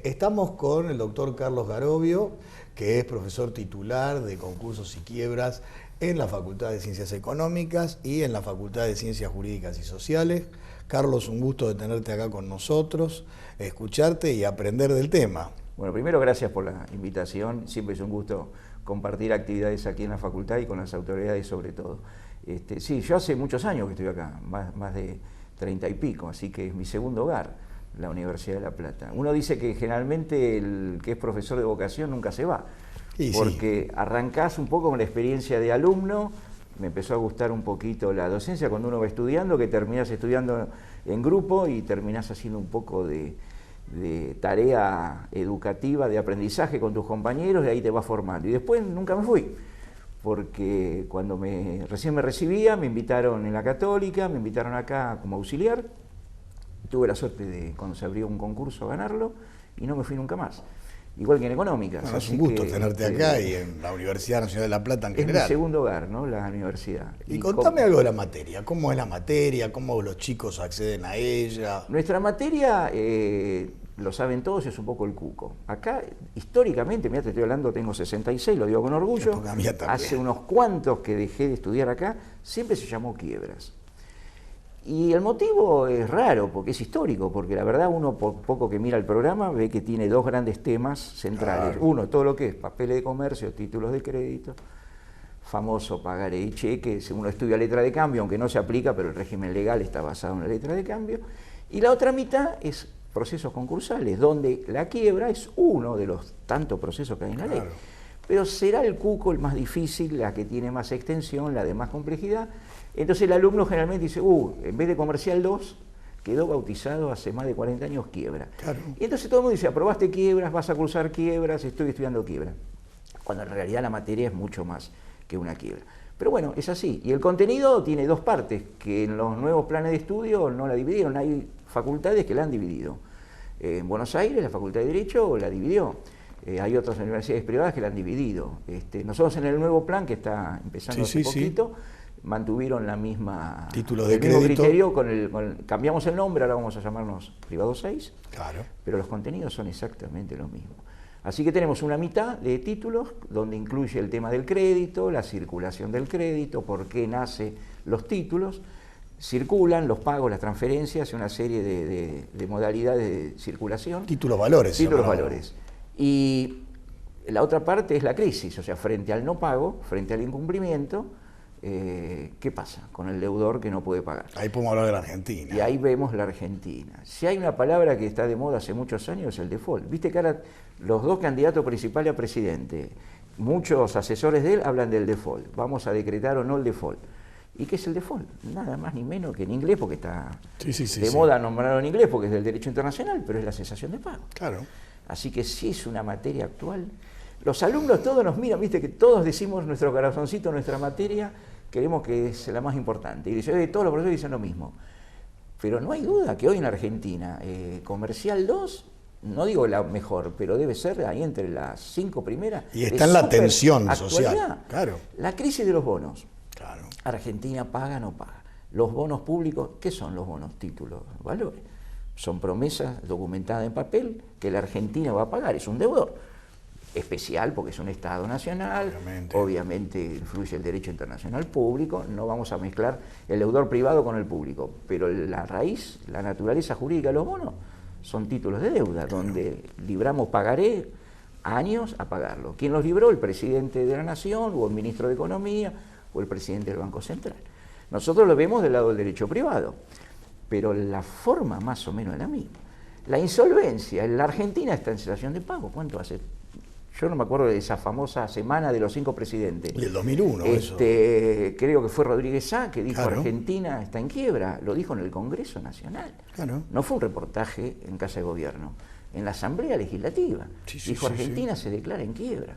Estamos con el doctor Carlos Garobio, que es profesor titular de concursos y quiebras en la Facultad de Ciencias Económicas y en la Facultad de Ciencias Jurídicas y Sociales. Carlos, un gusto de tenerte acá con nosotros, escucharte y aprender del tema. Bueno, primero gracias por la invitación, siempre es un gusto compartir actividades aquí en la facultad y con las autoridades sobre todo. Sí, yo hace muchos años que estoy acá, más de 30 y pico, así que es mi segundo hogar, la Universidad de La Plata. Uno dice que generalmente el que es profesor de vocación nunca se va, porque arrancás un poco con la experiencia de alumno. Me empezó a gustar un poquito la docencia cuando uno va estudiando, que terminás estudiando en grupo y terminás haciendo un poco de tarea educativa, de aprendizaje con tus compañeros, y ahí te vas formando. Y después nunca me fui, porque cuando recién me recibía, me invitaron en la Católica, me invitaron acá como auxiliar. Tuve la suerte de, cuando se abrió un concurso, ganarlo, y no me fui nunca más. Igual que en Económicas. Bueno, es un gusto tenerte acá y en la Universidad Nacional de La Plata en general. Es mi segundo hogar, ¿no? La universidad. Y contame algo de la materia. ¿Cómo es la materia? ¿Cómo los chicos acceden a ella? Nuestra materia, lo saben todos, es un poco el cuco. Acá, históricamente, mira, te estoy hablando, tengo 66, lo digo con orgullo. Hace unos cuantos que dejé de estudiar acá, siempre se llamó quiebras. Y el motivo es raro, porque es histórico, porque la verdad uno, por poco que mira el programa, ve que tiene dos grandes temas centrales. Claro. Uno, todo lo que es papeles de comercio, títulos de crédito, famoso pagaré y cheque, uno estudia letra de cambio, aunque no se aplica, pero el régimen legal está basado en la letra de cambio. Y la otra mitad es procesos concursales, donde la quiebra es uno de los tantos procesos que hay en la ley. Pero será el cuco el más difícil, la que tiene más extensión, la de más complejidad. Entonces el alumno generalmente dice, en vez de comercial 2, quedó bautizado hace más de 40 años quiebra. Claro. Y entonces todo el mundo dice, aprobaste quiebras, vas a cursar quiebras, estoy estudiando quiebra. Cuando en realidad la materia es mucho más que una quiebra. Pero bueno, es así. Y el contenido tiene dos partes, que en los nuevos planes de estudio no la dividieron. Hay facultades que la han dividido. En Buenos Aires la Facultad de Derecho la dividió. Hay otras universidades privadas que la han dividido. Nosotros en el nuevo plan, que está empezando hace poquito, mantuvieron la misma título de mismo crédito. Criterio, cambiamos el nombre, ahora vamos a llamarnos Privado 6, claro. Pero los contenidos son exactamente lo mismo. Así que tenemos una mitad de títulos donde incluye el tema del crédito, la circulación del crédito, por qué nacen los títulos, circulan los pagos, las transferencias, una serie de modalidades de circulación. Títulos valores. Títulos valores. Y la otra parte es la crisis, o sea, frente al no pago, frente al incumplimiento, ¿qué pasa con el deudor que no puede pagar? Ahí podemos hablar de la Argentina. Y ahí vemos la Argentina. Si hay una palabra que está de moda hace muchos años, es el default. Viste que ahora los dos candidatos principales a presidente, muchos asesores de él hablan del default. Vamos a decretar o no el default. ¿Y qué es el default? Nada más ni menos que en inglés, porque está de moda nombrarlo en inglés, porque es del derecho internacional, pero es la cesación de pago. Claro. Así que sí es una materia actual. Los alumnos todos nos miran, viste que todos decimos nuestro corazoncito, nuestra materia, queremos que es la más importante. Y todos los profesores dicen lo mismo. Pero no hay duda que hoy en Argentina, comercial 2, no digo la mejor, pero debe ser ahí entre las 5 primeras. Y está en la tensión social. Claro. La crisis de los bonos. Claro. Argentina paga o no paga. Los bonos públicos, ¿qué son los bonos? Títulos, valores. Son promesas documentadas en papel que la Argentina va a pagar. Es un deudor especial porque es un Estado nacional, obviamente influye el derecho internacional público, no vamos a mezclar el deudor privado con el público, pero la raíz, la naturaleza jurídica de los bonos son títulos de deuda, donde libramos pagaré años a pagarlo. ¿Quién los libró? El presidente de la Nación, o el ministro de Economía, o el presidente del Banco Central. Nosotros lo vemos del lado del derecho privado, pero la forma más o menos es la misma. La insolvencia, en la Argentina está en cesación de pago. ¿Cuánto hace? Yo no me acuerdo de esa famosa semana de los 5 presidentes. Y el 2001 eso. Creo que fue Rodríguez Sá que dijo Argentina está en quiebra. Lo dijo en el Congreso Nacional. No fue un reportaje en Casa de Gobierno, en la Asamblea Legislativa. Dijo Argentina se declara en quiebra.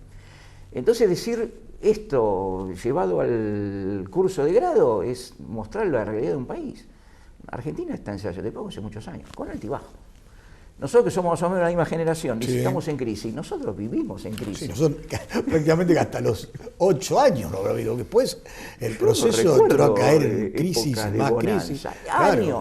Entonces decir esto llevado al curso de grado es mostrar la realidad de un país. Argentina está en cesación de pago hace muchos años, con altibajo. Nosotros que somos más o menos la misma generación, Sí. estamos en crisis. Nosotros vivimos en crisis. Sí, nosotros prácticamente hasta los 8 años lo habrá habido. Después el Yo proceso recuerdo entró a caer en crisis, épocas de más bonanza. crisis.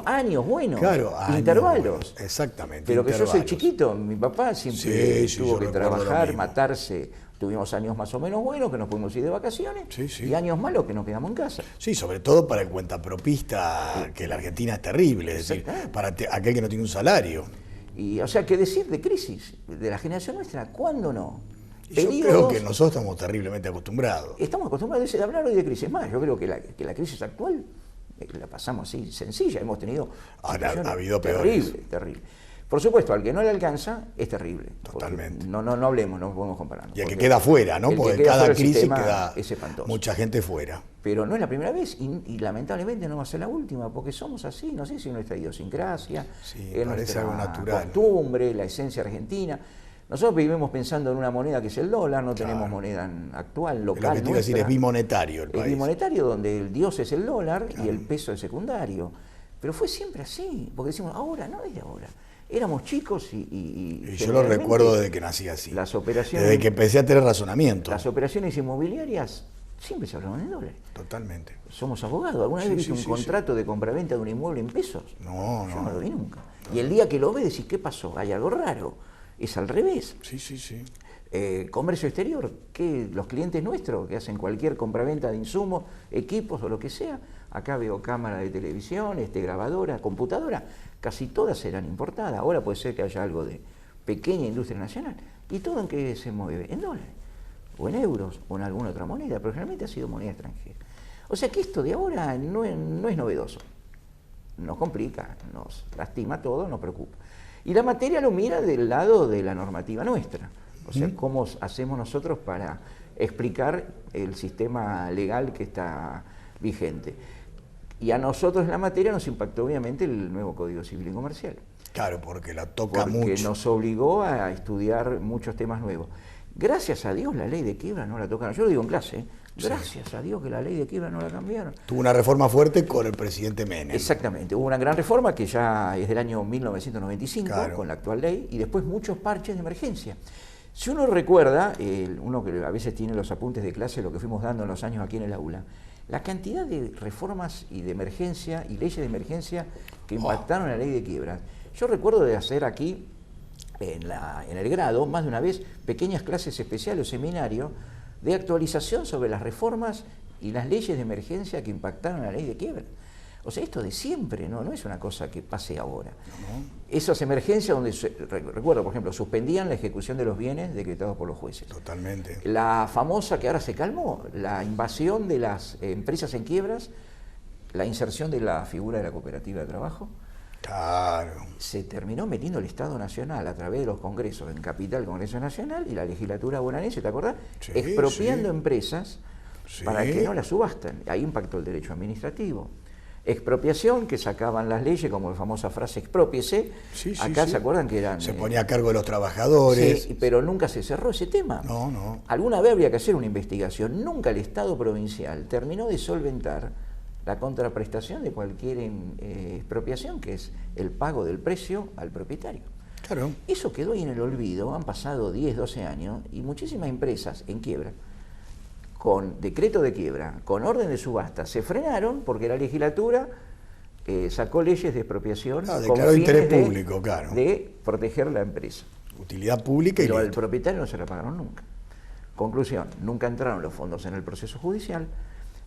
Años buenos, Claro, intervalos. Bueno, exactamente. Pero que yo soy intervalos. chiquito, mi papá siempre Sí, tuvo yo que recuerdo lo trabajar, mismo. matarse. Tuvimos años más o menos buenos que nos pudimos ir de vacaciones Sí. y años malos que nos quedamos en casa. Sí, sobre todo para el cuentapropista, que la Argentina es terrible, es decir, para aquel que no tiene un salario. Y, o sea, ¿qué decir de crisis? De la generación nuestra, ¿cuándo no? Y yo creo que nosotros estamos terriblemente acostumbrados. Estamos acostumbrados a hablar hoy de crisis. Más, yo creo que la crisis actual la pasamos así, sencilla. Hemos tenido Ha habido terrible, peores. terrible. Por supuesto, al que no le alcanza es terrible. Totalmente. No hablemos, no podemos compararnos. Y el que queda fuera, ¿no? El que Porque queda cada fuera del crisis sistema queda es espantoso. mucha gente fuera. Pero no es la primera vez y lamentablemente no va a ser la última, porque somos así, no sé si es nuestra idiosincrasia, Sí, es parece nuestra algo natural. costumbre, la esencia argentina. Nosotros vivimos pensando en una moneda que es el dólar, no tenemos Claro. moneda actual, local. Lo que te iba a decir nuestra. es bimonetario el Es país. bimonetario donde el dios es el dólar y Claro. el peso es secundario. Pero fue siempre así, porque decimos, ahora, no es de ahora. Éramos chicos Y yo lo generalmente recuerdo desde que nací así. las operaciones, Desde que empecé a tener razonamiento. las operaciones inmobiliarias siempre se hablaban en dólares. Totalmente. Somos abogados. ¿Alguna vez viste un contrato de compraventa de un inmueble en pesos? No, Yo no lo vi nunca. No. Y el día que lo ves decís, ¿qué pasó? Hay algo raro. Es al revés. Sí. Comercio exterior, que los clientes nuestros que hacen cualquier compraventa de insumos, equipos o lo que sea, acá veo cámara de televisión, grabadora, computadora, casi todas serán importadas. Ahora puede ser que haya algo de pequeña industria nacional. ¿Y todo en qué se mueve? En dólares, o en euros, o en alguna otra moneda, pero generalmente ha sido moneda extranjera. O sea que esto de ahora no es novedoso. Nos complica, nos lastima a todos, nos preocupa. Y la materia lo mira del lado de la normativa nuestra. O sea, cómo hacemos nosotros para explicar el sistema legal que está vigente. Y a nosotros en la materia nos impactó obviamente el nuevo Código Civil y Comercial. Claro, porque la toca Porque mucho. nos obligó a estudiar muchos temas nuevos. Gracias a Dios la ley de quiebra no la tocaron. Yo lo digo en clase, gracias a Dios que la ley de quiebra no la cambiaron. Tuvo una reforma fuerte con el presidente Menem. Exactamente, hubo una gran reforma que ya es del año 1995 Claro. con la actual ley y después muchos parches de emergencia. Si uno recuerda, uno que a veces tiene los apuntes de clase, lo que fuimos dando en los años aquí en el aula, la cantidad de reformas y de emergencia y leyes de emergencia que impactaron en la ley de quiebras. Yo recuerdo de hacer aquí, en el grado, más de una vez, pequeñas clases especiales o seminarios de actualización sobre las reformas y las leyes de emergencia que impactaron en la ley de quiebra. O sea, esto de siempre, no es una cosa que pase ahora. Esas emergencias donde, recuerdo, por ejemplo, suspendían la ejecución de los bienes decretados por los jueces. Totalmente. La famosa, que ahora se calmó, la invasión de las empresas en quiebras, la inserción de la figura de la cooperativa de trabajo. Claro. Se terminó metiendo el Estado Nacional a través de los congresos, en Capital, Congreso Nacional, y la legislatura bonaerense, ¿te acordás? Sí, Expropiando sí. empresas Sí. para que no las subastan. Ahí impactó el derecho administrativo. Expropiación, que sacaban las leyes, como la famosa frase expropiese. Sí, Acá sí. se acuerdan que eran... Se ponía a cargo de los trabajadores. Sí, pero nunca se cerró ese tema. No. Alguna vez habría que hacer una investigación. Nunca el Estado provincial terminó de solventar la contraprestación de cualquier expropiación, que es el pago del precio al propietario. Claro. Eso quedó ahí en el olvido, han pasado 10, 12 años y muchísimas empresas en quiebra, con decreto de quiebra, con orden de subasta, se frenaron porque la legislatura sacó leyes de expropiación con declaró interés fines público, claro. de proteger la empresa. Utilidad pública y Pero al listo. propietario no se la pagaron nunca. Conclusión, nunca entraron los fondos en el proceso judicial,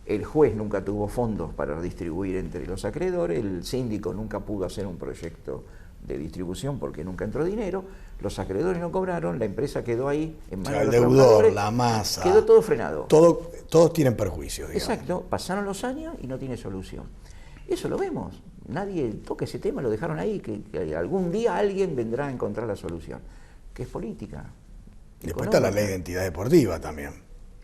el juez nunca tuvo fondos para distribuir entre los acreedores, el síndico nunca pudo hacer un proyecto de distribución porque nunca entró dinero, los acreedores no cobraron, la empresa quedó ahí en O manos sea, el de los deudor, trabajadores, la masa. quedó todo frenado. Todos tienen perjuicios, digamos. Exacto, pasaron los años y no tiene solución. Eso lo vemos, nadie toca ese tema, lo dejaron ahí, que algún día alguien vendrá a encontrar la solución, que es política. Después está la económica. ley de identidad deportiva también.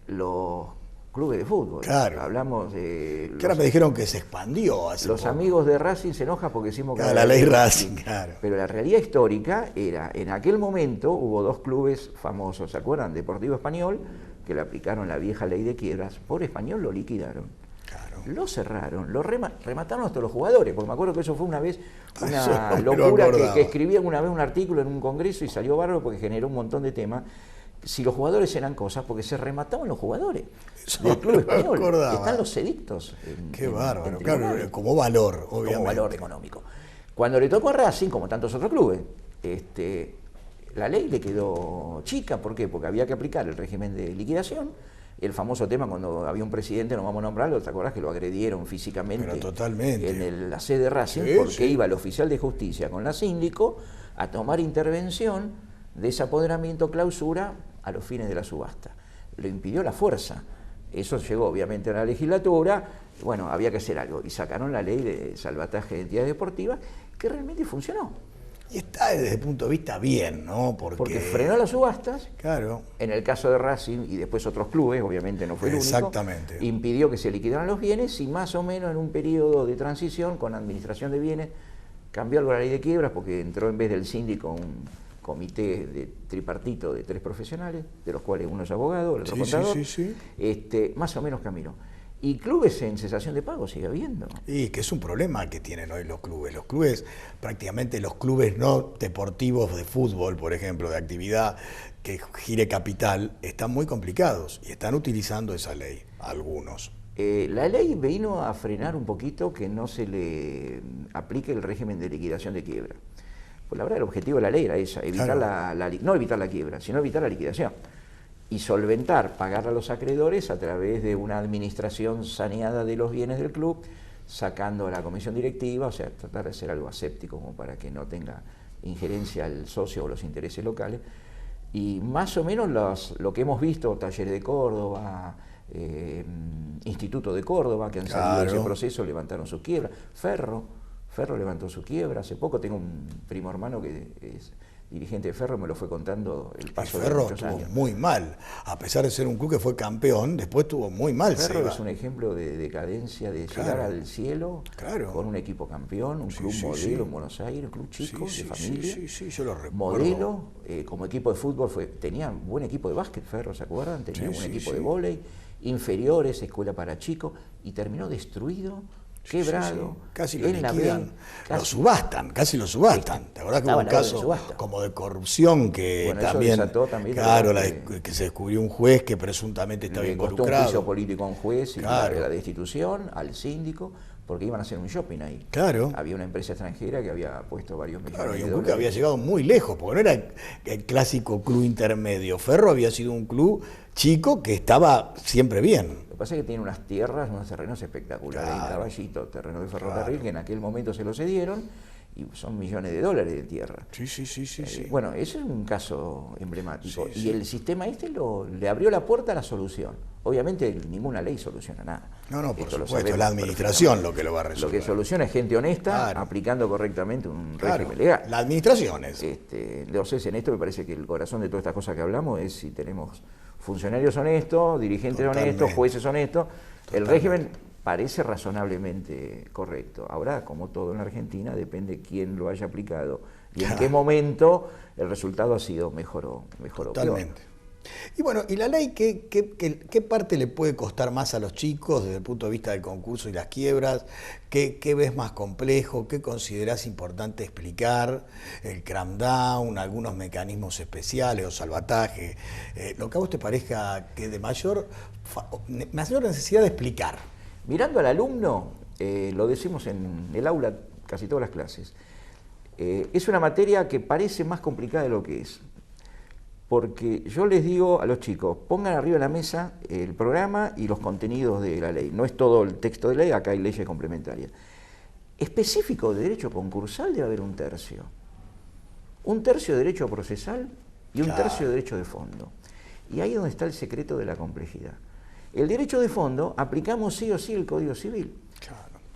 Los clubes de fútbol. Claro. Hablamos de... Que ahora me dijeron que se expandió hace Los poco. amigos de Racing se enojan porque decimos que... Claro, la ley Racing, claro. Pero la realidad histórica era, en aquel momento hubo dos clubes famosos, ¿se acuerdan? Deportivo Español, que le aplicaron la vieja ley de quiebras, por Español lo liquidaron. Claro. Lo cerraron, remataron hasta los jugadores, porque me acuerdo que eso fue una vez una locura que escribía una vez un artículo en un congreso y salió bárbaro porque generó un montón de temas. Si los jugadores eran cosas, porque se remataban los jugadores del club español. Están los edictos. Qué bárbaro, claro, como valor, obviamente. Como valor económico. Cuando le tocó a Racing, como tantos otros clubes, la ley le quedó chica. ¿Por qué? Porque había que aplicar el régimen de liquidación. El famoso tema cuando había un presidente, no vamos a nombrarlo, ¿te acordás que lo agredieron físicamente en la sede de Racing? Sí, porque iba el oficial de justicia con la síndico a tomar intervención de ese apoderamiento clausura a los fines de la subasta. Lo impidió la fuerza. Eso llegó obviamente a la legislatura, bueno, había que hacer algo. Y sacaron la ley de salvataje de entidades deportivas, que realmente funcionó. Y está desde el punto de vista bien, ¿no? Porque frenó las subastas, claro. En el caso de Racing y después otros clubes, obviamente no fue el único. Exactamente. Impidió que se liquidaran los bienes y más o menos en un periodo de transición con administración de bienes cambió algo la ley de quiebras porque entró en vez del síndico un comité de tripartito de 3 profesionales, de los cuales uno es abogado, el otro contador, más o menos caminó. Y clubes en cesación de pago sigue habiendo. Y que es un problema que tienen hoy los clubes. Los clubes, prácticamente los clubes no deportivos de fútbol, por ejemplo, de actividad que gire capital, están muy complicados y están utilizando esa ley, algunos. La ley vino a frenar un poquito que no se le aplique el régimen de liquidación de quiebra. Pues la verdad el objetivo de la ley era esa, evitar no evitar la quiebra, sino evitar la liquidación. Y solventar, pagar a los acreedores a través de una administración saneada de los bienes del club, sacando a la comisión directiva, o sea, tratar de hacer algo aséptico como para que no tenga injerencia el socio o los intereses locales. Y más o menos lo que hemos visto, Talleres de Córdoba, Instituto de Córdoba, que han salido de ese proceso, levantaron su quiebra. Ferro levantó su quiebra. Hace poco tengo un primo hermano que es dirigente de Ferro, me lo fue contando el paso de muchos años. Ferro estuvo muy mal, a pesar de ser un club que fue campeón, después estuvo muy mal. Ferro es un ejemplo de decadencia, de llegar al cielo con un equipo campeón, un club modelo en Buenos Aires, un club chico, de familia. Sí, yo lo recuerdo. Modelo, como equipo de fútbol, tenía buen equipo de básquet, Ferro, ¿se acuerdan? Tenía buen equipo de vóley, inferiores, escuela para chicos, y terminó destruido, quebrado. Casi lo liquidan, lo subastan, casi lo subastan. ¿Te acordás que hubo un caso como de corrupción que también que se descubrió un juez que presuntamente estaba involucrado? Le costó un juicio político a un juez y la destitución al síndico, porque iban a hacer un shopping ahí. Claro. Había una empresa extranjera que había puesto varios millones de y un dólares. club que había llegado muy lejos, porque no era el clásico club intermedio. Ferro había sido un club chico que estaba siempre bien. Lo que pasa es que tiene unos terrenos espectaculares, en Caballito, terreno de ferrocarril, que en aquel momento se lo cedieron, y son millones de dólares de tierra. Sí. Bueno, ese es un caso emblemático. Y el sistema le abrió la puerta a la solución. Obviamente ninguna ley soluciona nada. No, por supuesto, es la administración lo que lo va a resolver. Lo que soluciona es gente honesta, aplicando correctamente un régimen legal. La administración es. Entonces, en esto me parece que el corazón de todas estas cosas que hablamos es si tenemos funcionarios honestos, dirigentes honestos, jueces honestos. El régimen parece razonablemente correcto. Ahora, como todo en la Argentina, depende quién lo haya aplicado y en qué momento el resultado ha sido mejor o peor. Y bueno, ¿y la ley qué parte le puede costar más a los chicos desde el punto de vista del concurso y las quiebras? ¿Qué ves más complejo? ¿Qué considerás importante explicar? El cram down, algunos mecanismos especiales o salvataje. Lo que a vos te parezca que de mayor necesidad de explicar. Mirando al alumno, lo decimos en el aula casi todas las clases, es una materia que parece más complicada de lo que es. Porque yo les digo a los chicos, pongan arriba de la mesa el programa y los contenidos de la ley. No es todo el texto de ley, acá hay leyes complementarias. Específico de derecho concursal debe haber un tercio. Un tercio de derecho procesal y un tercio de derecho de fondo. Y ahí es donde está el secreto de la complejidad. El derecho de fondo, aplicamos sí o sí el Código Civil.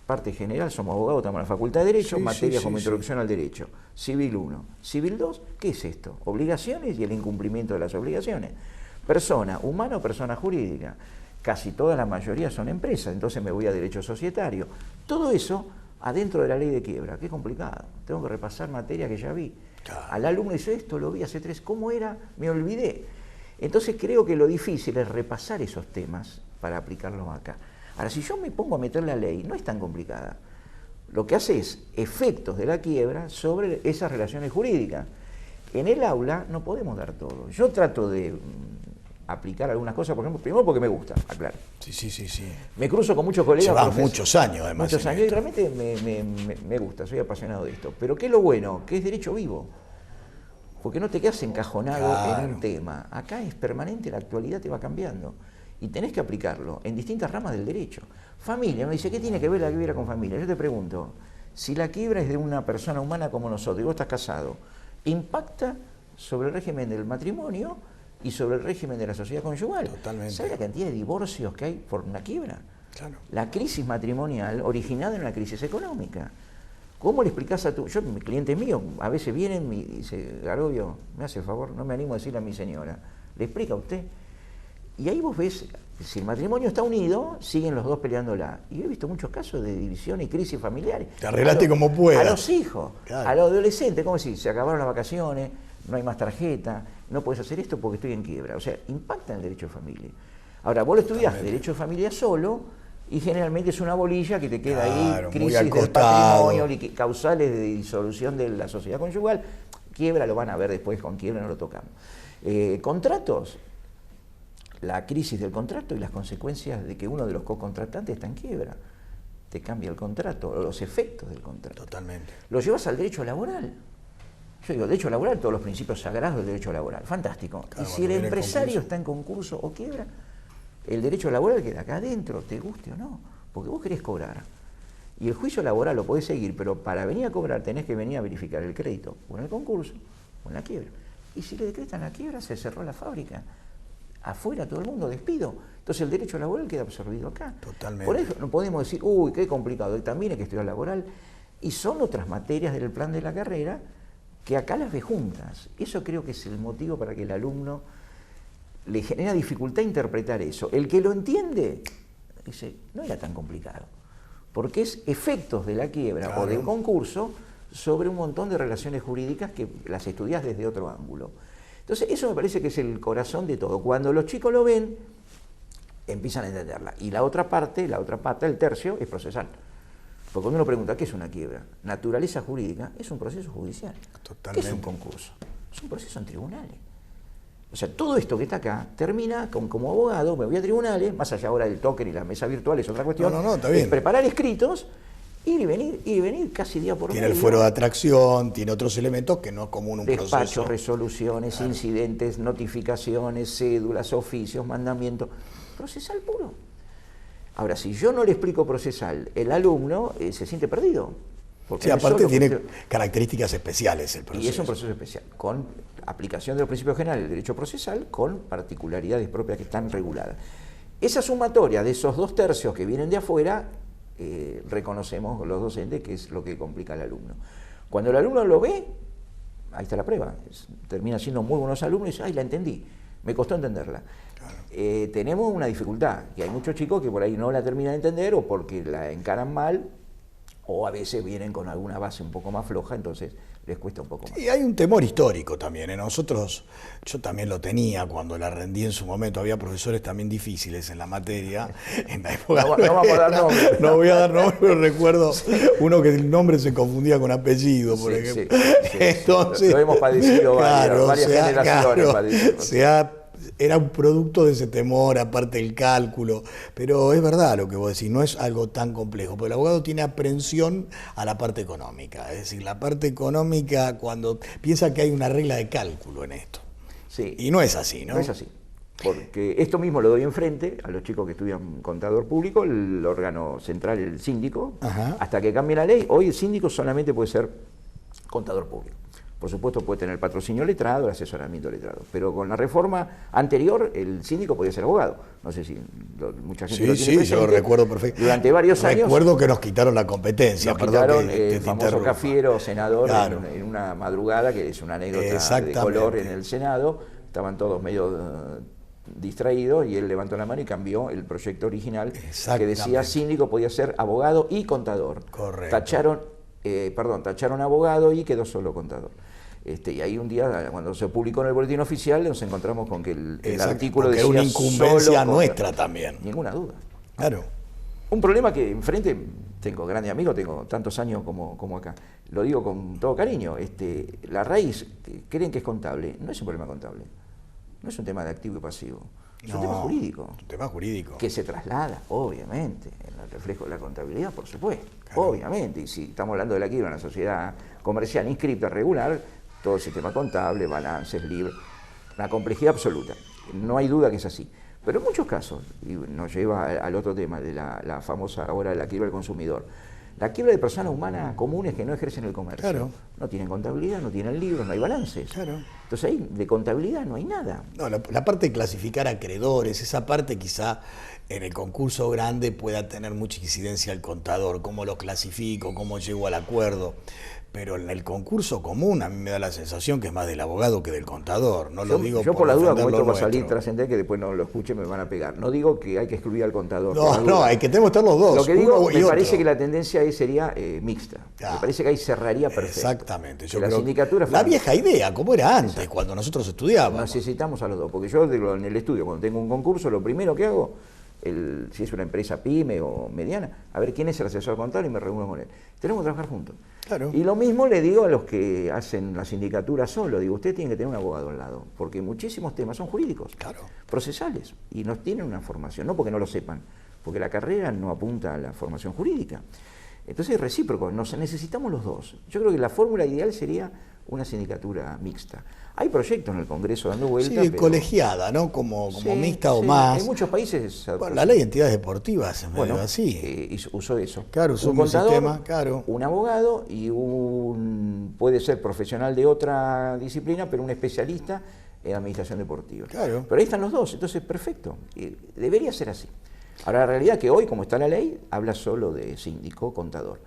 Parte general, somos abogados, estamos en la Facultad de Derecho, materias como introducción al derecho. Civil 1. Civil 2, ¿qué es esto? Obligaciones y el incumplimiento de las obligaciones. Persona humana o persona jurídica. Casi toda la mayoría son empresas, entonces me voy a derecho societario. Todo eso adentro de la ley de quiebra. Qué complicado. Tengo que repasar materia que ya vi. Al alumno dice, esto lo vi hace 3, ¿cómo era? Me olvidé. Entonces creo que lo difícil es repasar esos temas para aplicarlos acá. Ahora, si yo me pongo a meter la ley, no es tan complicada. Lo que hace es efectos de la quiebra sobre esas relaciones jurídicas. En el aula no podemos dar todo. Yo trato de aplicar algunas cosas, por ejemplo, primero porque me gusta, aclaro. Sí. Me cruzo con muchos colegas. Llevas muchos años, además. Muchos años, y realmente me gusta, soy apasionado de esto. Pero ¿qué es lo bueno? Que es derecho vivo. Porque no te quedas encajonado en un tema. Acá es permanente, la actualidad te va cambiando. Y tenés que aplicarlo en distintas ramas del derecho. Familia, me dice, ¿qué tiene que ver la quiebra con familia? Yo te pregunto, si la quiebra es de una persona humana como nosotros, y vos estás casado, ¿impacta sobre el régimen del matrimonio y sobre el régimen de la sociedad conyugal? Totalmente. ¿Sabes la cantidad de divorcios que hay por una quiebra? Claro. La crisis matrimonial originada en una crisis económica. ¿Cómo le explicás a tu...? Yo, mi cliente mío, a veces vienen y dice, Garobio, me hace el favor, no me animo a decirle a mi señora. ¿Le explica a usted? Y ahí vos ves, si el matrimonio está unido, siguen los dos peleándola. Y he visto muchos casos de división y crisis familiares. Te arreglaste como puedas. A los hijos, claro. A los adolescentes, ¿cómo decir? Se acabaron las vacaciones, no hay más tarjeta, no puedes hacer esto porque estoy en quiebra. O sea, impacta en el derecho de familia. Ahora, vos lo estudiás derecho de familia solo, y generalmente es una bolilla que te queda ahí, crisis del patrimonio, causales de disolución de la sociedad conyugal. Quiebra lo van a ver después, con quiebra no lo tocamos. Contratos. La crisis del contrato y las consecuencias de que uno de los co-contratantes está en quiebra. Te cambia el contrato, o los efectos del contrato. Totalmente. Lo llevas al derecho laboral. Yo digo, derecho laboral, todos los principios sagrados del derecho laboral. Fantástico. Claro, y si el empresario está en concurso o quiebra, el derecho laboral queda acá adentro, te guste o no, porque vos querés cobrar. Y el juicio laboral lo podés seguir, pero para venir a cobrar tenés que venir a verificar el crédito, o en el concurso, o en la quiebra. Y si le decretan la quiebra, se cerró la fábrica. Afuera todo el mundo, despido. Entonces el derecho laboral queda absorbido acá. Totalmente. Por eso no podemos decir, uy, qué complicado, y también hay que estudiar laboral. Y son otras materias del plan de la carrera que acá las ve juntas. Eso creo que es el motivo para que el alumno le genera dificultad interpretar eso. El que lo entiende, dice, no era tan complicado. Porque es efectos de la quiebra o del concurso sobre un montón de relaciones jurídicas que las estudias desde otro ángulo. Entonces, eso me parece que es el corazón de todo. Cuando los chicos lo ven, empiezan a entenderla. Y la otra parte, el tercio, es procesal. Porque cuando uno pregunta, ¿qué es una quiebra? Naturaleza jurídica es un proceso judicial. Totalmente. ¿Qué es un concurso? Es un proceso en tribunales. O sea, todo esto que está acá termina con, como abogado, me voy a tribunales, más allá ahora del token y la mesa virtual, es otra cuestión. No, está bien. Es preparar escritos, ir y venir casi día por Tiene medio. el fuero de atracción, tiene otros elementos que no es común un proceso. Despachos, resoluciones, incidentes, notificaciones, cédulas, oficios, mandamientos. Procesal puro. Ahora, si yo no le explico procesal, el alumno se siente perdido. Sí, aparte tiene características especiales el proceso. Y es un proceso especial, con aplicación de los principios generales del derecho procesal, con particularidades propias que están reguladas. Esa sumatoria de esos 2/3 que vienen de afuera, reconocemos los docentes que es lo que complica al alumno. Cuando el alumno lo ve, ahí está la prueba, termina siendo muy buenos alumnos y dice, ay, la entendí, me costó entenderla. Claro. Tenemos una dificultad, que hay muchos chicos que por ahí no la terminan de entender o porque la encaran mal, o a veces vienen con alguna base un poco más floja, entonces les cuesta un poco más. Y hay un temor histórico también. Nosotros, yo también lo tenía cuando la rendí en su momento, había profesores también difíciles en la materia, en la época. No vamos a dar nombres. No voy a dar nombres, pero recuerdo uno que el nombre se confundía con apellido, por ejemplo. Sí. Entonces, lo hemos padecido varias generaciones. Era un producto de ese temor, aparte del cálculo, pero es verdad lo que vos decís, no es algo tan complejo, porque el abogado tiene aprensión a la parte económica, es decir, la parte económica cuando piensa que hay una regla de cálculo en esto, sí. Y no es así, ¿no? No es así, porque esto mismo lo doy enfrente a los chicos que estudian contador público, el órgano central, el síndico, hasta que cambie la ley, hoy el síndico solamente puede ser contador público. Por supuesto puede tener patrocinio letrado, el asesoramiento letrado, pero con la reforma anterior el síndico podía ser abogado. No sé si mucha gente lo tiene presente. Yo lo recuerdo perfecto. Durante varios años... Recuerdo que nos quitaron la competencia. Nos quitaron el famoso Cafiero, senador, claro. en una madrugada, que es una anécdota de color en el Senado. Estaban todos medio distraídos y él levantó la mano y cambió el proyecto original que decía síndico podía ser abogado y contador. Correcto. Tacharon abogado y quedó solo contador. Y ahí un día, cuando se publicó en el boletín oficial, nos encontramos con que el artículo decía era una incumbencia solo nuestra también. Ninguna duda. Claro. Un problema que enfrente, tengo grandes amigos, tengo tantos años como acá, lo digo con todo cariño, la raíz, creen que es contable, no es un problema contable, no es un tema de activo y pasivo, es un tema jurídico. Un tema jurídico. Que se traslada, obviamente, en el reflejo de la contabilidad, por supuesto, claro. Obviamente, y si estamos hablando de la quiebra de una sociedad comercial inscripta, regular, todo el sistema contable, balances, libros, una complejidad absoluta, no hay duda que es así. Pero en muchos casos, y nos lleva al otro tema de la famosa ahora la quiebra del consumidor, la quiebra de personas humanas comunes que no ejercen el comercio. Claro. No tienen contabilidad, no tienen libros, no hay balances. Claro. Entonces ahí de contabilidad no hay nada. No, la parte de clasificar acreedores, esa parte quizá en el concurso grande pueda tener mucha incidencia el contador, cómo los clasifico, cómo llego al acuerdo. Pero en el concurso común a mí me da la sensación que es más del abogado que del contador. No lo digo yo por la duda, como esto va a nuestro. salir trascendente, que después no lo escuche me van a pegar. No digo que hay que excluir al contador. No, hay que estar los dos. Lo que digo, me parece que la tendencia ahí sería mixta. Ah, me parece que ahí cerraría perfecto. Exactamente. Yo la creo sindicatura la vieja idea, como era antes, exacto, cuando nosotros estudiábamos. Necesitamos a los dos, porque yo digo, en el estudio, cuando tengo un concurso, lo primero que hago, si es una empresa pyme o mediana, a ver quién es el asesor contable y me reúno con él. Tenemos que trabajar juntos. Claro. Y lo mismo le digo a los que hacen la sindicatura solo, digo, usted tiene que tener un abogado al lado, porque muchísimos temas son jurídicos, Claro. procesales, y no tienen una formación, no porque no lo sepan, porque la carrera no apunta a la formación jurídica. Entonces es recíproco, nos necesitamos los dos. Yo creo que la fórmula ideal sería una sindicatura mixta. Hay proyectos en el Congreso dando vueltas. Sí, pero colegiada, ¿no? Como mixta o sí. más. En muchos países. Bueno, la ley de entidades deportivas es medio así. Usó eso. Claro, usó un contador, sistema, claro. Un abogado y puede ser profesional de otra disciplina, pero un especialista en administración deportiva. Claro. Pero ahí están los dos, entonces perfecto. Debería ser así. Ahora, la realidad es que hoy, como está la ley, habla solo de síndico, contador.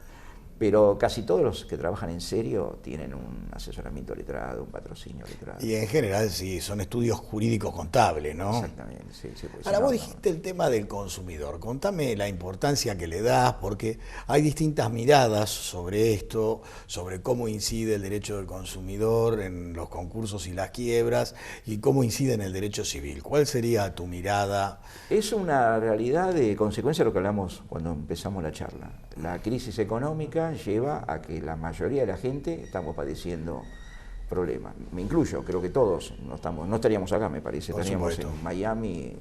Pero casi todos los que trabajan en serio tienen un asesoramiento letrado, un patrocinio letrado. Y en general sí, son estudios jurídicos contables, ¿no? Exactamente, sí. Pues, ahora, vos dijiste el tema del consumidor. Contame la importancia que le das, porque hay distintas miradas sobre esto, sobre cómo incide el derecho del consumidor en los concursos y las quiebras, y cómo incide en el derecho civil. ¿Cuál sería tu mirada? Es una realidad de consecuencia de lo que hablamos cuando empezamos la charla. La crisis económica lleva a que la mayoría de la gente estamos padeciendo problemas. Me incluyo, creo que todos no estaríamos acá, me parece. Estaríamos en Miami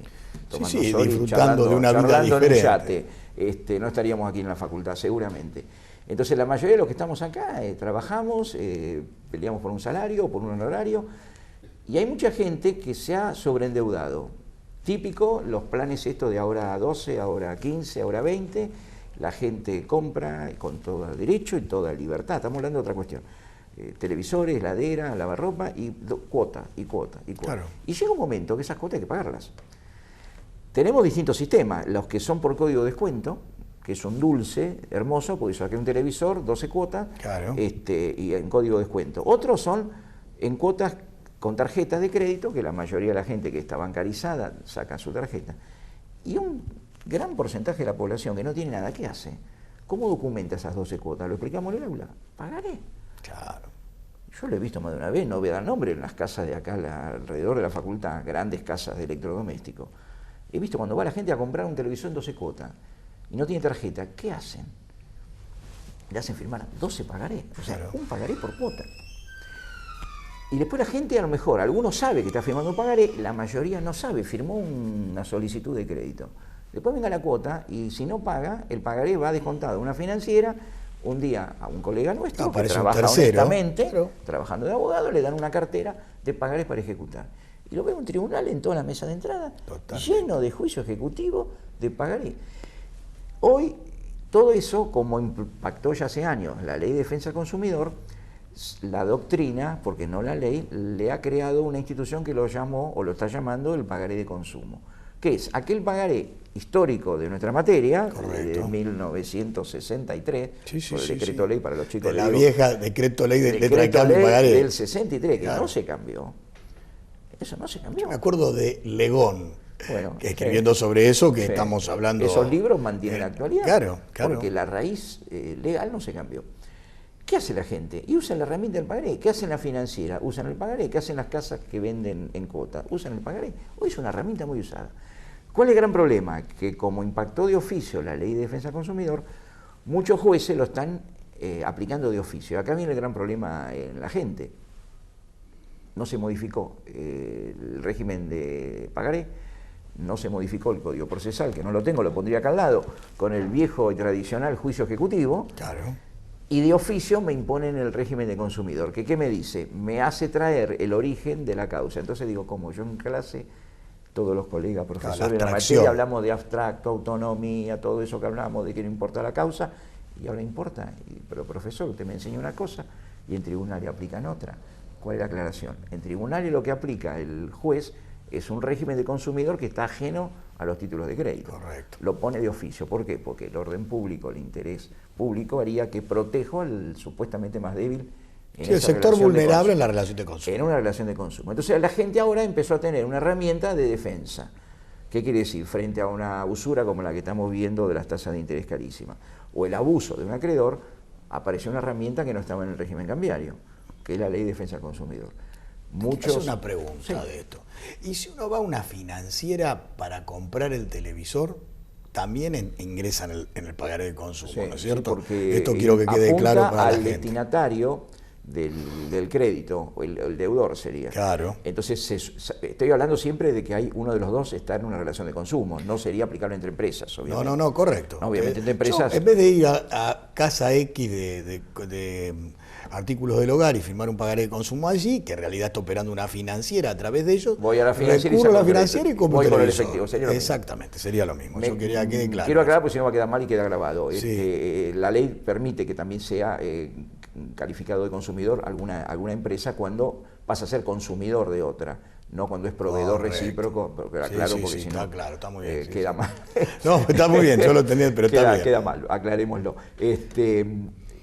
tomando sol disfrutando de una vida diferente. En un yate. No estaríamos aquí en la facultad, seguramente. Entonces la mayoría de los que estamos acá trabajamos, peleamos por un salario, por un honorario, y hay mucha gente que se ha sobreendeudado. Típico, los planes estos de ahora 12, ahora 15, ahora 20, la gente compra con todo derecho y toda libertad. Estamos hablando de otra cuestión. Televisores, heladera, lavarropa y cuota. Claro. Y llega un momento que esas cuotas hay que pagarlas. Tenemos distintos sistemas, los que son por código de descuento, que es un dulce hermoso, porque saqué un televisor, 12 cuotas, claro, y en código de descuento. Otros son en cuotas con tarjetas de crédito, que la mayoría de la gente que está bancarizada saca su tarjeta. Y un gran porcentaje de la población que no tiene nada, ¿qué hace? ¿Cómo documenta esas 12 cuotas? ¿Lo explicamos en el aula? Pagaré. Claro. Yo lo he visto más de una vez, no voy a dar nombre, en las casas de acá alrededor de la facultad, grandes casas de electrodomésticos. He visto cuando va la gente a comprar un televisor en 12 cuotas y no tiene tarjeta, ¿qué hacen? Le hacen firmar 12 pagaré, o sea, un pagaré por cuota. Y después la gente, a lo mejor, algunos sabe que está firmando un pagaré, la mayoría no sabe, firmó una solicitud de crédito. Después venga la cuota y si no paga, el pagaré va descontado a una financiera. Un día a un colega nuestro que trabaja honestamente, trabajando de abogado, le dan una cartera de pagarés para ejecutar. Y lo veo en un tribunal en toda la mesa de entrada, lleno de juicio ejecutivo de pagaré. Hoy, todo eso, como impactó ya hace años la Ley de Defensa del Consumidor, la doctrina, porque no la ley, le ha creado una institución que lo llamó, o lo está llamando, el pagaré de consumo, que es aquel pagaré histórico de nuestra materia, de 1963, por el decreto ley para los chicos. De la vieja decreto ley de letra de cambio pagaré. Del 63, que no se cambió. Eso no se cambió. Yo me acuerdo de Legón, bueno, que escribiendo sobre eso, que estamos hablando. Esos libros mantienen la actualidad. Claro. Porque la raíz legal no se cambió. ¿Qué hace la gente? Y usan la herramienta del pagaré. ¿Qué hacen la financiera? Usan el pagaré. ¿Qué hacen las casas que venden en cuota? Usan el pagaré. Hoy es una herramienta muy usada. ¿Cuál es el gran problema? Que como impactó de oficio la ley de defensa del consumidor, muchos jueces lo están aplicando de oficio. Acá viene el gran problema en la gente. No se modificó el régimen de pagaré, no se modificó el Código Procesal, que no lo tengo, lo pondría acá al lado, con el viejo y tradicional juicio ejecutivo. Claro. Y de oficio me imponen el régimen de consumidor. Que ¿qué me dice? Me hace traer el origen de la causa. Entonces digo, como yo en clase, todos los colegas, profesores de la materia, hablamos de abstracto, autonomía, todo eso que hablamos de que no importa la causa, y ahora importa. Pero profesor, usted me enseña una cosa y en tribunales aplican otra. ¿Cuál es la aclaración? En tribunales lo que aplica el juez es un régimen de consumidor que está ajeno a los títulos de crédito. Correcto. Lo pone de oficio. ¿Por qué? Porque el orden público, el interés público haría que proteja al supuestamente más débil en el sector vulnerable en la relación de consumo. En una relación de consumo. Entonces la gente ahora empezó a tener una herramienta de defensa. ¿Qué quiere decir? Frente a una usura como la que estamos viendo de las tasas de interés carísimas, o el abuso de un acreedor, apareció una herramienta que no estaba en el régimen cambiario, que es la ley de defensa del consumidor. Es una pregunta de esto. ¿Y si uno va a una financiera para comprar el televisor, también ingresa en el pagaré de consumo, ¿no es cierto? Porque esto quiero que quede claro para la gente. Al destinatario del crédito, o el deudor sería. Claro. Entonces, estoy hablando siempre de que hay uno de los dos está en una relación de consumo, no sería aplicable entre empresas, obviamente. No, correcto. No, obviamente entre empresas... Yo, en vez de ir a casa X de artículos del hogar y firmar un pagaré de consumo allí, que en realidad está operando una financiera a través de ellos, voy a la financiera y compro voy con el efectivo. Exactamente, sería lo mismo. Yo quería que quede claro. Quiero aclarar porque si no va a quedar mal y queda grabado. Sí. La ley permite que también sea calificado de consumidor alguna empresa cuando pasa a ser consumidor de otra, no cuando es proveedor recíproco, pero aclaro porque si no está claro, está muy bien, queda mal. No, está muy bien, yo lo entendí, pero está bien. Queda mal, aclarémoslo.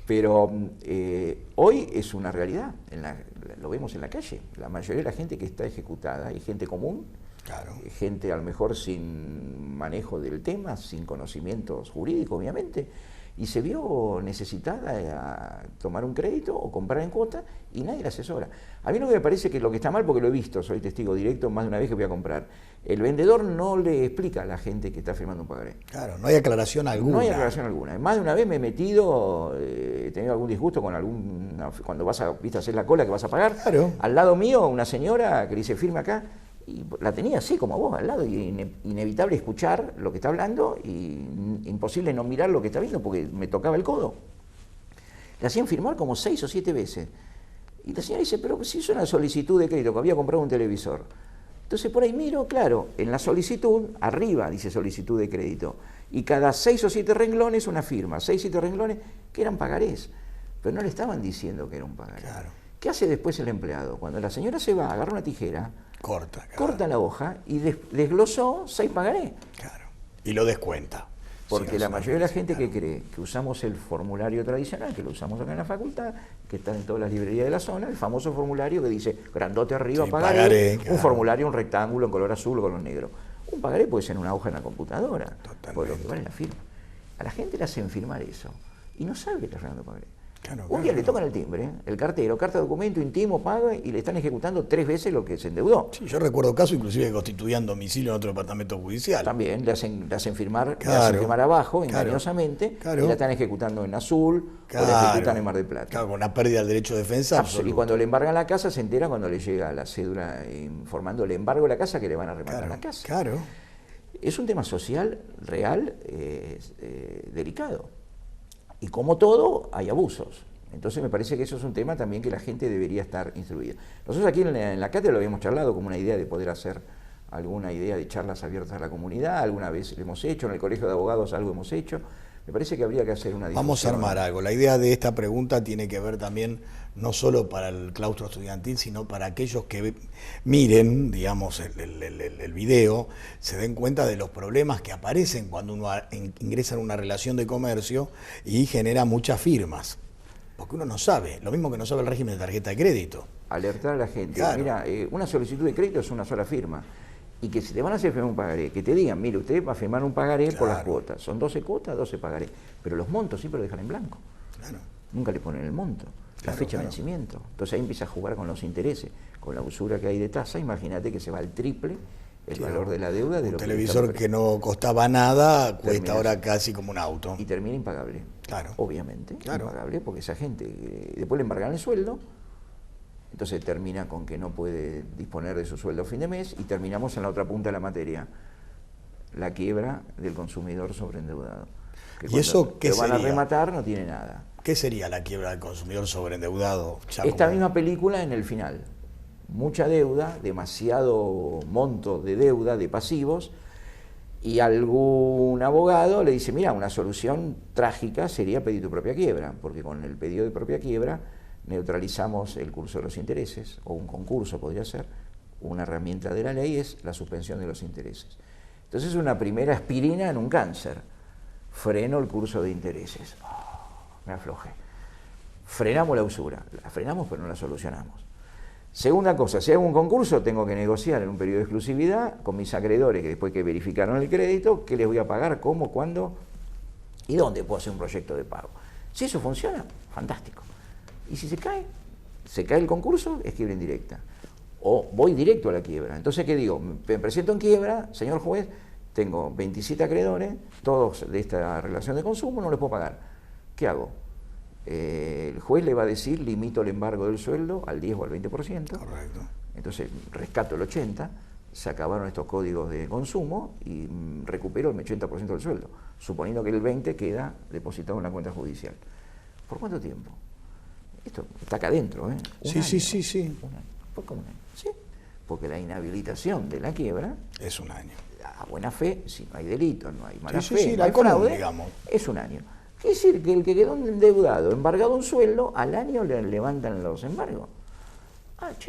Pero hoy es una realidad, lo vemos en la calle. La mayoría de la gente que está ejecutada es gente común, claro, gente a lo mejor sin manejo del tema, sin conocimientos jurídicos, obviamente, y se vio necesitada a tomar un crédito o comprar en cuota y nadie la asesora. A mí lo que me parece que lo que está mal, porque lo he visto, soy testigo directo más de una vez que voy a comprar, el vendedor no le explica a la gente que está firmando un pagaré. Claro, no hay aclaración alguna. No hay aclaración alguna. Más de una vez me he metido, he tenido algún disgusto con cuando vas a hacer la cola que vas a pagar. Claro. Al lado mío, una señora que dice firma acá, y la tenía así como vos al lado, y inevitable escuchar lo que está hablando y imposible no mirar lo que está viendo porque me tocaba el codo. Le hacían firmar como 6 o 7 veces. Y la señora dice, pero si hizo una solicitud de crédito, que había comprado un televisor. Entonces por ahí miro, claro, en la solicitud, arriba dice solicitud de crédito, y cada 6 o 7 renglones una firma, 6 o 7 renglones que eran pagarés, pero no le estaban diciendo que era un pagaré. Claro. ¿Qué hace después el empleado? Cuando la señora se va, agarra una tijera, corta la hoja y desglosó 6 pagarés. Claro. Y lo descuenta. Porque la mayoría de la gente que cree que usamos el formulario tradicional, que lo usamos acá en la facultad, que está en todas las librerías de la zona, el famoso formulario que dice grandote arriba, pagaré, un formulario, un rectángulo en color azul o color negro. Un pagaré puede ser una hoja en la computadora, por lo que vale la firma. A la gente le hacen firmar eso y no sabe que está firmando pagaré. Claro, un día le tocan el timbre, el cartero, carta de documento, intimo, paga y le están ejecutando 3 veces lo que se endeudó. Sí, yo recuerdo casos inclusive que constituían domicilio en otro departamento judicial. También le hacen firmar, le hacen firmar abajo, engañosamente, y la están ejecutando en Azul o la ejecutan en Mar del Plata. Claro, con una pérdida del derecho de defensa. Y cuando le embargan la casa se entera cuando le llega la cédula informando el embargo de la casa que le van a rematar la casa. Claro. Es un tema social, real, delicado. Y como todo, hay abusos. Entonces me parece que eso es un tema también que la gente debería estar instruida. Nosotros aquí en la cátedra lo habíamos charlado como una idea de poder hacer alguna idea de charlas abiertas a la comunidad, alguna vez lo hemos hecho, en el Colegio de Abogados algo hemos hecho. Me parece que habría que hacer una discusión. Vamos a armar algo. La idea de esta pregunta tiene que ver también no solo para el claustro estudiantil, sino para aquellos que miren, digamos, el video, se den cuenta de los problemas que aparecen cuando uno ingresa en una relación de comercio y genera muchas firmas. Porque uno no sabe, lo mismo que no sabe el régimen de tarjeta de crédito. Alertar a la gente. Claro. Mira, una solicitud de crédito es una sola firma. Y que si te van a hacer firmar un pagaré, que te digan, mire, usted va a firmar un pagaré por las cuotas. Son 12 cuotas, 12 pagaré. Pero los montos siempre lo dejan en blanco. Claro. Nunca le ponen el monto, la fecha de vencimiento. Entonces ahí empieza a jugar con los intereses, con la usura que hay de tasa. Imagínate que se va al triple el valor de la deuda. Un televisor que no costaba nada cuesta ahora casi como un auto. Y termina impagable. Claro. Obviamente, claro. Impagable, porque esa gente después le embargan el sueldo, entonces termina con que no puede disponer de su sueldo a fin de mes y terminamos en la otra punta de la materia, la quiebra del consumidor sobreendeudado. ¿Y eso qué sería? Lo van a rematar, no tiene nada. ¿Qué sería la quiebra del consumidor sobreendeudado? Esta misma película en el final. Mucha deuda, demasiado monto de deuda, de pasivos, y algún abogado le dice, mira, una solución trágica sería pedir tu propia quiebra, porque con el pedido de propia quiebra neutralizamos el curso de los intereses, o un concurso podría ser, una herramienta de la ley es la suspensión de los intereses. Entonces es una primera aspirina en un cáncer. Freno el curso de intereses. Me aflojé. Frenamos la usura. La frenamos pero no la solucionamos. Segunda cosa, si hago un concurso tengo que negociar en un periodo de exclusividad con mis acreedores que después que verificaron el crédito, qué les voy a pagar, cómo, cuándo y dónde puedo hacer un proyecto de pago. Si eso funciona, fantástico. Y si se cae el concurso, es quiebra indirecta. O voy directo a la quiebra. Entonces, ¿qué digo? Me presento en quiebra, señor juez, tengo 27 acreedores, todos de esta relación de consumo, no les puedo pagar. ¿Qué hago? El juez le va a decir, limito el embargo del sueldo al 10 o al 20%. Correcto. Entonces, rescato el 80%, se acabaron estos códigos de consumo y recupero el 80% del sueldo, suponiendo que el 20% queda depositado en la cuenta judicial. ¿Por cuánto tiempo? Esto está acá adentro, ¿eh? Sí. Un año. ¿Por qué un año? Sí. Porque la inhabilitación de la quiebra es un año. A buena fe, si no hay delito, no hay mala fe, sí, no hay fraude, digamos. Es un año. Quiere decir que el que quedó endeudado, embargado un sueldo, al año le levantan los embargos.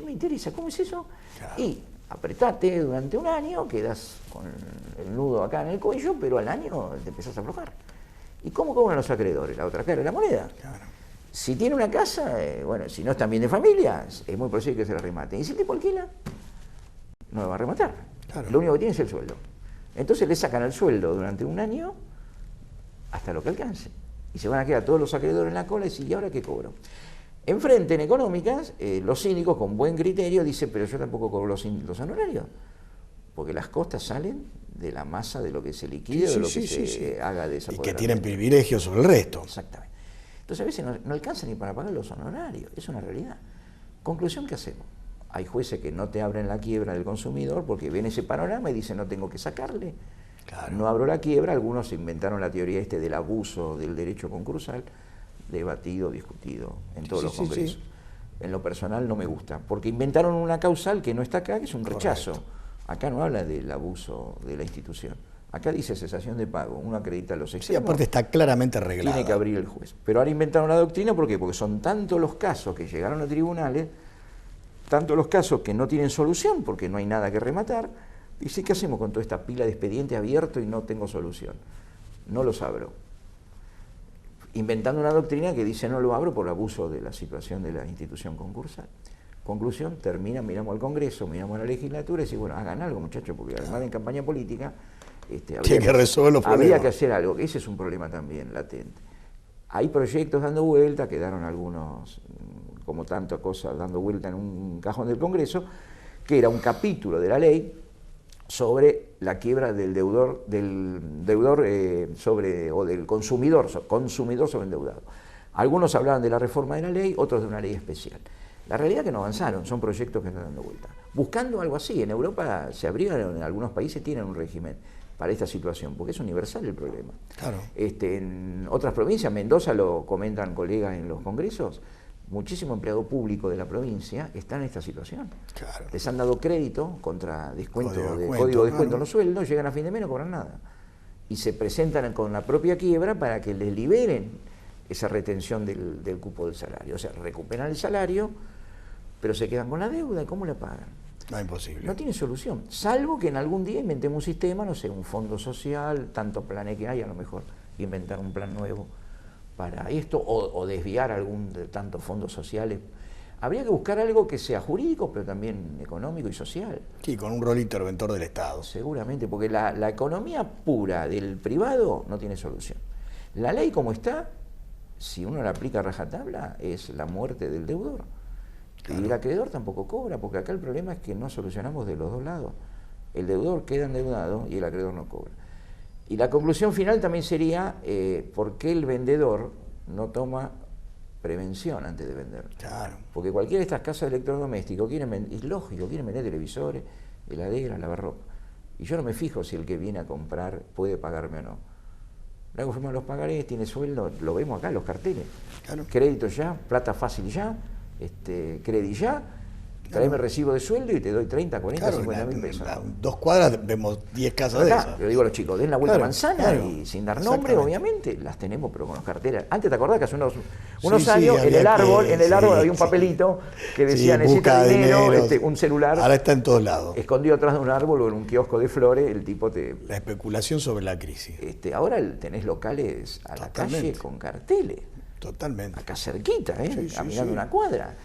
Me interesa, ¿cómo es eso? Claro. Y apretate durante un año, quedas con el nudo acá en el cuello, pero al año te empezás a aflojar. ¿Y cómo cobran los acreedores? La otra cara de la moneda. Claro. Si tiene una casa, bueno, si no están bien de familia, es muy posible que se la rematen. Y si el tipo alquila, no lo va a rematar. Claro. Lo único que tiene es el sueldo. Entonces le sacan el sueldo durante un año hasta lo que alcance. Y se van a quedar todos los acreedores en la cola y decir, ¿y ahora qué cobro? Enfrente, en económicas, los síndicos con buen criterio dicen, pero yo tampoco cobro los honorarios, porque las costas salen de la masa de lo que se liquide, de lo que se haga de esa y que tienen privilegios sobre el resto. Exactamente. Entonces a veces no alcanza ni para pagar los honorarios, es una realidad. Conclusión, ¿qué hacemos? Hay jueces que no te abren la quiebra del consumidor porque ven ese panorama y dicen, no tengo que sacarle. Claro. No abro la quiebra, algunos inventaron la teoría del abuso del derecho concursal, debatido, discutido en todos los congresos. En lo personal no me gusta, porque inventaron una causal que no está acá, que es un rechazo. Acá no habla del abuso de la institución. Acá dice cesación de pago, uno acredita los extremos. Sí, aparte está claramente arreglado. Tiene que abrir el juez. Pero ahora inventaron una doctrina, ¿por qué? Porque son tantos los casos que llegaron a tribunales, tantos los casos que no tienen solución, porque no hay nada que rematar. Dice, ¿qué hacemos con toda esta pila de expediente abierto y no tengo solución? No los abro. Inventando una doctrina que dice no lo abro por abuso de la situación de la institución concursal. Conclusión, miramos al Congreso, miramos a la legislatura y decimos, bueno, hagan algo, muchachos, porque además en campaña política habría que hacer algo. Ese es un problema también latente. Hay proyectos dando vuelta, quedaron algunos, como tantas cosas, dando vuelta en un cajón del Congreso, que era un capítulo de la ley sobre la quiebra del deudor o del consumidor sobreendeudado. Algunos hablaban de la reforma de la ley, otros de una ley especial. La realidad es que no avanzaron, son proyectos que están dando vuelta. Buscando algo así, en Europa se abrieron, en algunos países tienen un régimen para esta situación, porque es universal el problema. Claro. En otras provincias, Mendoza lo comentan colegas en los congresos, muchísimo empleado público de la provincia está en esta situación. Claro. Les han dado crédito contra descuento, código de descuento en los sueldos, llegan a fin de mes, no cobran nada. Y se presentan con la propia quiebra para que les liberen esa retención del cupo del salario. O sea, recuperan el salario, pero se quedan con la deuda. ¿Y cómo la pagan? No, imposible. No tiene solución, salvo que en algún día inventemos un sistema, no sé, un fondo social, tanto planes que hay, a lo mejor inventar un plan nuevo para esto, o desviar algún de tantos fondos sociales. Habría que buscar algo que sea jurídico, pero también económico y social. Sí, con un rol interventor del Estado. Seguramente, porque la economía pura del privado no tiene solución. La ley como está, si uno la aplica a rajatabla, es la muerte del deudor. Claro. Y el acreedor tampoco cobra, porque acá el problema es que no solucionamos de los dos lados. el deudor queda endeudado y el acreedor no cobra. Y la conclusión final también sería por qué el vendedor no toma prevención antes de vender. Claro. Porque cualquiera de estas casas de electrodomésticos es lógico, quieren vender televisores, heladeras, lavarropa. Y yo no me fijo si el que viene a comprar puede pagarme o no. Le hago firmar los pagarés, tiene sueldo, lo vemos acá en los carteles. Claro. Crédito ya, plata fácil ya, crédito ya. Traeme recibo de sueldo y te doy 30, 40, 50 mil pesos. En 2 cuadras vemos 10 casas de esas. Yo digo a los chicos, den la vuelta a manzana y sin dar nombre, obviamente, las tenemos, pero con los carteles. Antes, ¿te acordás que hace unos años en el árbol había un papelito que decía necesita dinero, un celular? Ahora está en todos lados. Escondido atrás de un árbol o en un kiosco de flores, el tipo te... La especulación sobre la crisis. Ahora tenés locales a la calle con carteles. Totalmente. Acá cerquita, caminando una cuadra.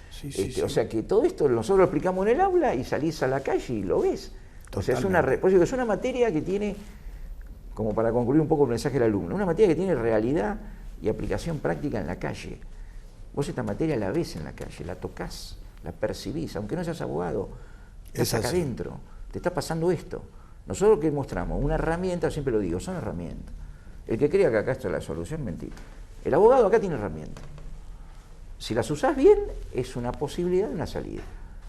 O sea que todo esto nosotros lo explicamos en el aula y salís a la calle y lo ves. O sea, es una materia que tiene, como para concluir un poco el mensaje del alumno, una materia que tiene realidad y aplicación práctica en la calle. Vos esta materia la ves en la calle, la tocás, la percibís, aunque no seas abogado, estás acá adentro, te está pasando esto. Nosotros que mostramos una herramienta, siempre lo digo, son herramientas. El que crea que acá esto es la solución, mentira. El abogado acá tiene herramientas. Si las usás bien, es una posibilidad de una salida.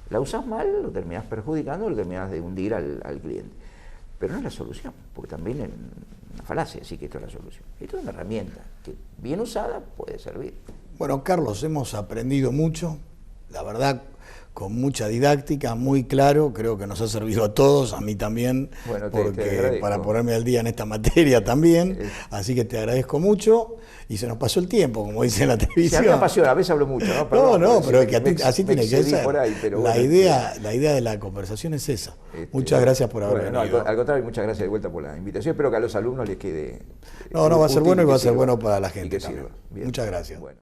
La usás mal, lo terminás perjudicando, lo terminás de hundir al cliente. Pero no es la solución, porque también es una falacia decir que esto es la solución. Esto es una herramienta que, bien usada, puede servir. Bueno, Carlos, hemos aprendido mucho, la verdad, con mucha didáctica, muy claro, creo que nos ha servido a todos, a mí también, bueno, porque para ponerme al día en esta materia también, así que te agradezco mucho y se nos pasó el tiempo, como dice en la televisión. Sí, a mí me apasiona, a veces hablo mucho, ¿no? Perdón, pero es que así tiene que ser. Ahí, pero la idea de la conversación es esa. Muchas gracias por haber venido. Al contrario, muchas gracias de vuelta por la invitación, espero que a los alumnos les quede... va a ser bueno y va a ser bueno para la gente también. Muchas gracias. Bueno.